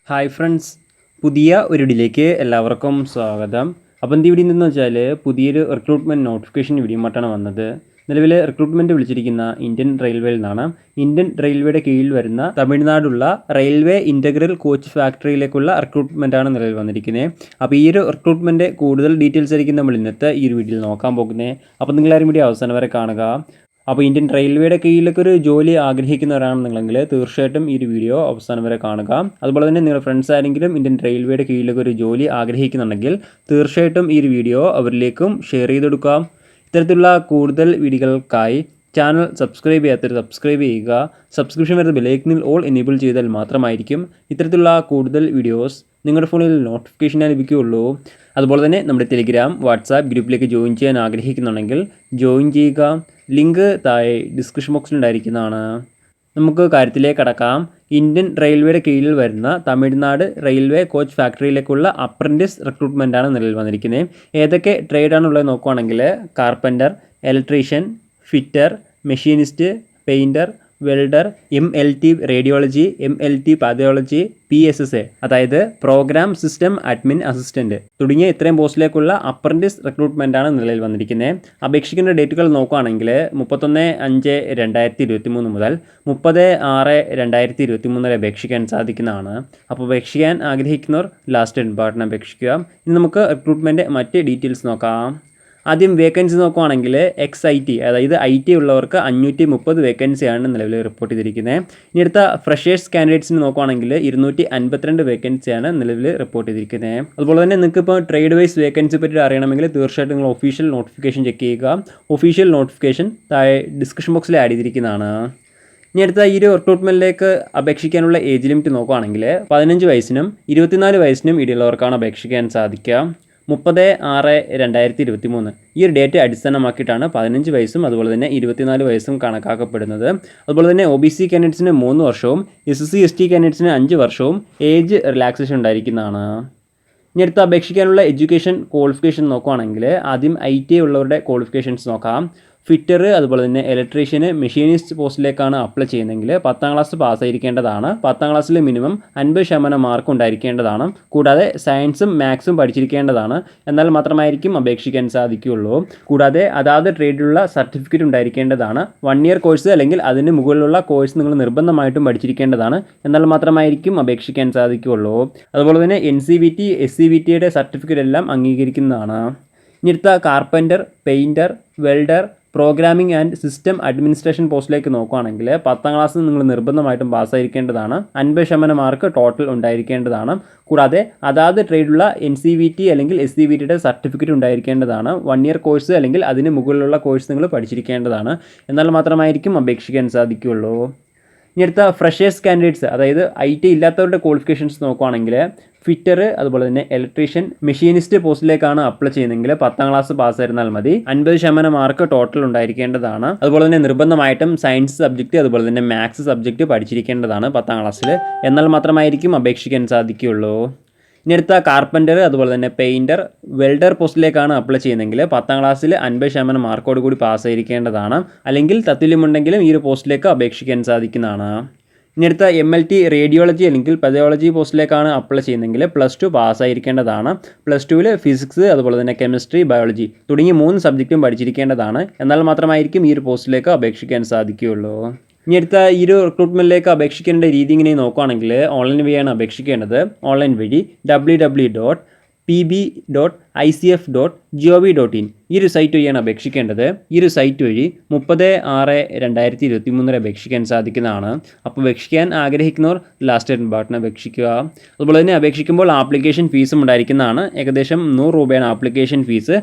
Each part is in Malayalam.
ഹായ് ഫ്രണ്ട്സ്, പുതിയ ഒരു വീഡിയോയിലേക്ക് എല്ലാവർക്കും സ്വാഗതം. അപ്പോൾ എന്ത് വീഡിയോ എന്ന് വെച്ചാൽ പുതിയൊരു റിക്രൂട്ട്മെൻറ്റ് നോട്ടിഫിക്കേഷൻ വീഡിയോമായിട്ടാണ് വന്നത്. നിലവിൽ റിക്രൂട്ട്മെൻറ്റ് വിളിച്ചിരിക്കുന്ന ഇന്ത്യൻ റെയിൽവേയിൽ നിന്നാണ്. ഇന്ത്യൻ റെയിൽവേയുടെ കീഴിൽ വരുന്ന തമിഴ്നാടുള്ള റെയിൽവേ ഇൻ്റഗ്രൽ കോച്ച് ഫാക്ടറിയിലേക്കുള്ള റിക്രൂട്ട്മെൻറ്റാണ് നിലവിൽ വന്നിരിക്കുന്നത്. അപ്പോൾ ഈ ഒരു റിക്രൂട്ട്മെൻറ്റ് കൂടുതൽ ഡീറ്റെയിൽസ് ആയിരിക്കും നമ്മൾ ഇന്നത്തെ ഈ ഒരു വീഡിയോയിൽ നോക്കാൻ പോകുന്നത്. അപ്പോൾ നിങ്ങളാരും വീഡിയോ അവസാനം വരെ കാണുക. അപ്പോൾ ഇന്ത്യൻ റെയിൽവേയുടെ കീഴിലൊക്കെ ഒരു ജോലി ആഗ്രഹിക്കുന്നവരാണെന്നുണ്ടെങ്കിൽ തീർച്ചയായിട്ടും ഈ ഒരു വീഡിയോ അവസാനം വരെ കാണുക. അതുപോലെ തന്നെ നിങ്ങളുടെ ഫ്രണ്ട്സ് ആരെങ്കിലും ഇന്ത്യൻ റെയിൽവേയുടെ കീഴിലൊക്കെ ഒരു ജോലി ആഗ്രഹിക്കുന്നുണ്ടെങ്കിൽ തീർച്ചയായിട്ടും ഈ ഒരു വീഡിയോ അവരിലേക്കും ഷെയർ ചെയ്ത് കൊടുക്കാം. ഇത്തരത്തിലുള്ള കൂടുതൽ വീഡിയോകൾക്കായി ചാനൽ സബ്സ്ക്രൈബ് ചെയ്യാത്തവർ സബ്സ്ക്രൈബ് ചെയ്യുക. സബ്സ്ക്രിപ്ഷൻ വരുന്ന ബെലൈക്കനിൽ ഓൾ എനേബിൾ ചെയ്താൽ മാത്രമായിരിക്കും ഇത്തരത്തിലുള്ള കൂടുതൽ വീഡിയോസ് നിങ്ങളുടെ ഫോണിൽ നോട്ടിഫിക്കേഷനായി ലഭിക്കുകയുള്ളൂ. അതുപോലെ തന്നെ നമ്മുടെ ടെലിഗ്രാം, വാട്സാപ്പ് ഗ്രൂപ്പിലേക്ക് ജോയിൻ ചെയ്യാൻ ആഗ്രഹിക്കുന്നുണ്ടെങ്കിൽ ജോയിൻ ചെയ്യുക. ലിങ്ക് താഴെ ഡിസ്ക്രിപ്ഷൻ ബോക്സിലുണ്ടായിരിക്കുന്നതാണ്. നമുക്ക് കാര്യത്തിലേക്ക് കടക്കാം. ഇന്ത്യൻ റെയിൽവേയുടെ കീഴിൽ വരുന്ന തമിഴ്നാട് റെയിൽവേ കോച്ച് ഫാക്ടറിയിലേക്കുള്ള അപ്രൻറ്റീസ് റിക്രൂട്ട്മെൻറ്റാണ് നിലവിൽ വന്നിരിക്കുന്നത്. ഏതൊക്കെ ട്രേഡാണുള്ളത് നോക്കുകയാണെങ്കിൽ carpenter, electrician, fitter, machinist, painter, welder, MLT radiology, MLT പാതയോളജി, PSSA അതായത് പ്രോഗ്രാം സിസ്റ്റം അഡ്മിൻ അസിസ്റ്റൻറ്റ് തുടങ്ങിയ ഇത്രയും പോസ്റ്റിലേക്കുള്ള അപ്രൻറ്റീസ് റിക്രൂട്ട്മെൻറ്റാണ് നിലവിൽ വന്നിരിക്കുന്നത്. അപേക്ഷിക്കേണ്ട ഡേറ്റുകൾ നോക്കുകയാണെങ്കിൽ 31/5/2023 മുതൽ 30/6/2023 വരെ അപേക്ഷിക്കാൻ സാധിക്കുന്നതാണ്. അപ്പോൾ അപേക്ഷിക്കാൻ ആഗ്രഹിക്കുന്നവർ ലാസ്റ്റ് ഡേറ്റിന് അപേക്ഷിക്കുക. ഇനി നമുക്ക് റിക്രൂട്ട്മെൻറ്റ് മറ്റ് ഡീറ്റെയിൽസ് നോക്കാം. ആദ്യം വേക്കൻസി നോക്കുകയാണെങ്കിൽ XIT അതായത് IT ഉള്ളവർക്ക് 530 വേക്കൻസിയാണ് നിലവിൽ റിപ്പോർട്ട് ചെയ്തിരിക്കുന്നത്. ഇനി അടുത്ത ഫ്രഷേഴ്സ് കാൻഡിഡേറ്റ്സിന് നോക്കുകയാണെങ്കിൽ 252 വേക്കൻസിയാണ് നിലവിൽ റിപ്പോർട്ട് ചെയ്തിരിക്കുന്നത്. അതുപോലെ തന്നെ നിങ്ങൾക്ക് ഇപ്പോൾ ട്രേഡ് വൈസ് വേക്കൻസി പറ്റി അറിയണമെങ്കിൽ തീർച്ചയായിട്ടും നിങ്ങൾ ഒഫീഷ്യൽ നോട്ടിഫിക്കേഷൻ ചെക്ക് ചെയ്യുക. ഒഫീഷ്യൽ നോട്ടിഫിക്കേഷൻ താഴെ ഡിസ്ക്രിപ്ഷൻ ബോക്സിൽ ആഡ് ചെയ്തിരിക്കുന്നതാണ്. ഇനി അടുത്ത ഈ ഒരു റിക്രൂട്ട്മെൻറ്റിലേക്ക് അപേക്ഷിക്കാനുള്ള ഏജ് ലിമിറ്റ് നോക്കുകയാണെങ്കിൽ 15 വയസ്സിനും 24 വയസ്സിനും ഇടയിലുള്ളവർക്കാണ് അപേക്ഷിക്കാൻ സാധിക്കുക. 30/6/2023 ഈ ഒരു ഡേറ്റ് അടിസ്ഥാനമാക്കിയിട്ടാണ് 15 വയസ്സും അതുപോലെ തന്നെ 24 വയസ്സും കണക്കാക്കപ്പെടുന്നത്. അതുപോലെ തന്നെ OBC കാൻഡിഡേറ്റ്സിന് 3 വർഷവും SC ST കാൻഡിഡേറ്റ്സിന് 5 വർഷവും ഏജ് റിലാക്സേഷൻ ഉണ്ടായിരിക്കുന്നതാണ്. ഇനി അടുത്ത അപേക്ഷിക്കാനുള്ള എഡ്യൂക്കേഷൻ ക്വാളിഫിക്കേഷൻ നോക്കുകയാണെങ്കിൽ ആദ്യം IT ഉള്ളവരുടെ ക്വാളിഫിക്കേഷൻസ് നോക്കാം. ഫിറ്റർ, അതുപോലെ തന്നെ ഇലക്ട്രീഷ്യന്, മെഷീനിസ്റ്റ് പോസ്റ്റിലേക്കാണ് അപ്ലൈ ചെയ്യുന്നതെങ്കിൽ 10ാം ക്ലാസ് പാസ്സായിരിക്കേണ്ടതാണ്. 10ാം ക്ലാസ്സിൽ മിനിമം 50% മാർക്ക് ഉണ്ടായിരിക്കേണ്ടതാണ്. കൂടാതെ സയൻസും മാത്സും പഠിച്ചിരിക്കേണ്ടതാണ്. എന്നാൽ മാത്രമായിരിക്കും അപേക്ഷിക്കാൻ സാധിക്കുകയുള്ളൂ. കൂടാതെ അതാത് ട്രേഡിലുള്ള സർട്ടിഫിക്കറ്റ് ഉണ്ടായിരിക്കേണ്ടതാണ്. 1 ഇയർ കോഴ്സ് അല്ലെങ്കിൽ അതിന് മുകളിലുള്ള കോഴ്സ് നിങ്ങൾ നിർബന്ധമായിട്ടും പഠിച്ചിരിക്കേണ്ടതാണ്. എന്നാൽ മാത്രമായിരിക്കും അപേക്ഷിക്കാൻ സാധിക്കുകയുള്ളൂ. അതുപോലെ തന്നെ NCVT SCVTയുടെ സർട്ടിഫിക്കറ്റ് എല്ലാം അംഗീകരിക്കുന്നതാണ്. ഇനി അടുത്ത carpenter, painter, welder, programming and system administration പോസ്റ്റിലേക്ക് നോക്കുകയാണെങ്കിൽ 10ാം ക്ലാസ് നിങ്ങൾ നിർബന്ധമായിട്ടും പാസ്സായിരിക്കേണ്ടതാണ്. 50% മാർക്ക് ടോട്ടൽ ഉണ്ടായിരിക്കേണ്ടതാണ്. കൂടാതെ അതാത് ട്രേഡുള്ള NCVT അല്ലെങ്കിൽ SCVTയുടെ സർട്ടിഫിക്കറ്റ് ഉണ്ടായിരിക്കേണ്ടതാണ്. 1 ഇയർ കോഴ്സ് അല്ലെങ്കിൽ അതിന് മുകളിലുള്ള കോഴ്സ് നിങ്ങൾ പഠിച്ചിരിക്കേണ്ടതാണ്. എന്നാൽ മാത്രമായിരിക്കും അപേക്ഷിക്കാൻ സാധിക്കുകയുള്ളൂ. ഇനി അടുത്ത ഫ്രഷേഴ്സ് കാൻഡിഡേറ്റ്സ് അതായത് IT ഇല്ലാത്തവരുടെ ക്വാളിഫിക്കേഷൻസ് നോക്കുകയാണെങ്കിൽ ഫിറ്റർ, അതുപോലെ തന്നെ ഇലക്ട്രീഷ്യൻ, മെഷീനിസ്റ്റ് പോസ്റ്റിലേക്കാണ് അപ്ലൈ ചെയ്യുന്നതെങ്കിൽ 10ാം ക്ലാസ് പാസ്സായിരുന്നാൽ മതി. 50% മാർക്ക് ടോട്ടൽ ഉണ്ടായിരിക്കേണ്ടതാണ്. അതുപോലെ തന്നെ നിർബന്ധമായിട്ടും സയൻസ് സബ്ജക്റ്റ് അതുപോലെ തന്നെ മാത്സ് സബ്ജക്റ്റ് പഠിച്ചിരിക്കേണ്ടതാണ് 10ാം ക്ലാസ്സിൽ. എന്നാൽ മാത്രമായിരിക്കും അപേക്ഷിക്കാൻ സാധിക്കുകയുള്ളൂ. ഇനി അടുത്ത കാർപ്പൻ്റർ, അതുപോലെ തന്നെ പെയിൻറ്റർ, വെൽഡർ പോസ്റ്റിലേക്കാണ് അപ്ലൈ ചെയ്യുന്നതെങ്കിൽ 10ാം ക്ലാസ്സിൽ 50% മാർക്കോട് കൂടി പാസ്സായിരിക്കേണ്ടതാണ്. അല്ലെങ്കിൽ തത്തുല്യമുണ്ടെങ്കിലും ഈ ഒരു പോസ്റ്റിലേക്ക് അപേക്ഷിക്കാൻ സാധിക്കുന്നതാണ്. ഇനി അടുത്ത MLT റേഡിയോളജി അല്ലെങ്കിൽ പതയോളജി പോസ്റ്റിലേക്കാണ് അപ്ലൈ ചെയ്യുന്നതെങ്കിൽ +2 പാസ്സായിരിക്കേണ്ടതാണ്. +2ൽ ഫിസിക്സ്, അതുപോലെ തന്നെ കെമിസ്ട്രി, ബയോളജി തുടങ്ങി 3 സബ്ജക്റ്റും പഠിച്ചിരിക്കേണ്ടതാണ്. എന്നാൽ മാത്രമായിരിക്കും ഈ ഒരു പോസ്റ്റിലേക്ക് അപേക്ഷിക്കാൻ സാധിക്കുകയുള്ളൂ. ഇനി അടുത്ത ഈ ഒരു റിക്രൂട്ട്മെൻറ്റിലേക്ക് അപേക്ഷിക്കേണ്ട രീതി ഇങ്ങനെ നോക്കുകയാണെങ്കിൽ ഓൺലൈൻ വഴിയാണ് അപേക്ഷിക്കേണ്ടത്. ഓൺലൈൻ വഴി www.pb.icf.gov.in ഈ ഒരു സൈറ്റ് വഴിയാണ് അപേക്ഷിക്കേണ്ടത്. ഈ ഒരു സൈറ്റ് വഴി 30/6/2023 അപേക്ഷിക്കാൻ സാധിക്കുന്നതാണ്. അപ്പോൾ അപേക്ഷിക്കാൻ ആഗ്രഹിക്കുന്നവർ ലാസ്റ്റ് ബട്ടൺ അപേക്ഷിക്കുക. അതുപോലെ തന്നെ അപേക്ഷിക്കുമ്പോൾ ആപ്ലിക്കേഷൻ ഫീസും ഉണ്ടായിരിക്കുന്നതാണ്. ഏകദേശം 100 രൂപയാണ് ആപ്ലിക്കേഷൻ ഫീസ്.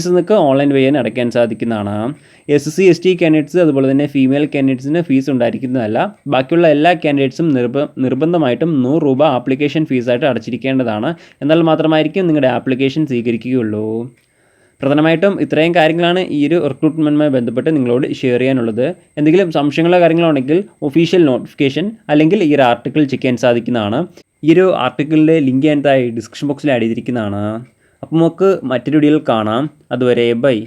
നിങ്ങൾക്ക് ഓൺലൈൻ വഴി തന്നെ അടയ്ക്കാൻ സാധിക്കുന്നതാണ്. SC ST കാൻഡിഡേറ്റ്സ് അതുപോലെ തന്നെ ഫീമെയിൽ കാൻഡിഡേറ്റ്സിന് ഫീസ് ഉണ്ടായിരിക്കുന്നതല്ല. ബാക്കിയുള്ള എല്ലാ കാൻഡിഡേറ്റ്സും നിർബന്ധമായിട്ടും 100 രൂപ ആപ്ലിക്കേഷൻ ഫീസായിട്ട് അടച്ചിരിക്കേണ്ടതാണ്. എന്നാൽ മാത്രമായിരിക്കും നിങ്ങളുടെ ആപ്ലിക്കേഷൻ സ്വീകരിക്കുകയുള്ളൂ. പ്രധാനമായിട്ടും ഇത്രയും കാര്യങ്ങളാണ് ഈ ഒരു റിക്രൂട്ട്മെൻറ്റുമായി ബന്ധപ്പെട്ട് നിങ്ങളോട് ഷെയർ ചെയ്യാനുള്ളത്. എന്തെങ്കിലും സംശയങ്ങളോ കാര്യങ്ങളോ ഉണ്ടെങ്കിൽ ഒഫീഷ്യൽ നോട്ടിഫിക്കേഷൻ അല്ലെങ്കിൽ ഈ ഒരു ആർട്ടിക്കിൾ ചെക്ക് ചെയ്യാൻ സാധിക്കുന്നതാണ്. ഈ ഒരു ആർട്ടിക്കിളിൻ്റെ ലിങ്ക് ഞാൻ താഴെ ഡിസ്ക്രിപ്ഷൻ ബോക്സിൽ ആഡ് ചെയ്തിരിക്കുന്നതാണ്. അപ്പോൾ നമുക്ക് മറ്റൊരു വീഡിയോയിൽ കാണാം. അതുവരെ ബൈ.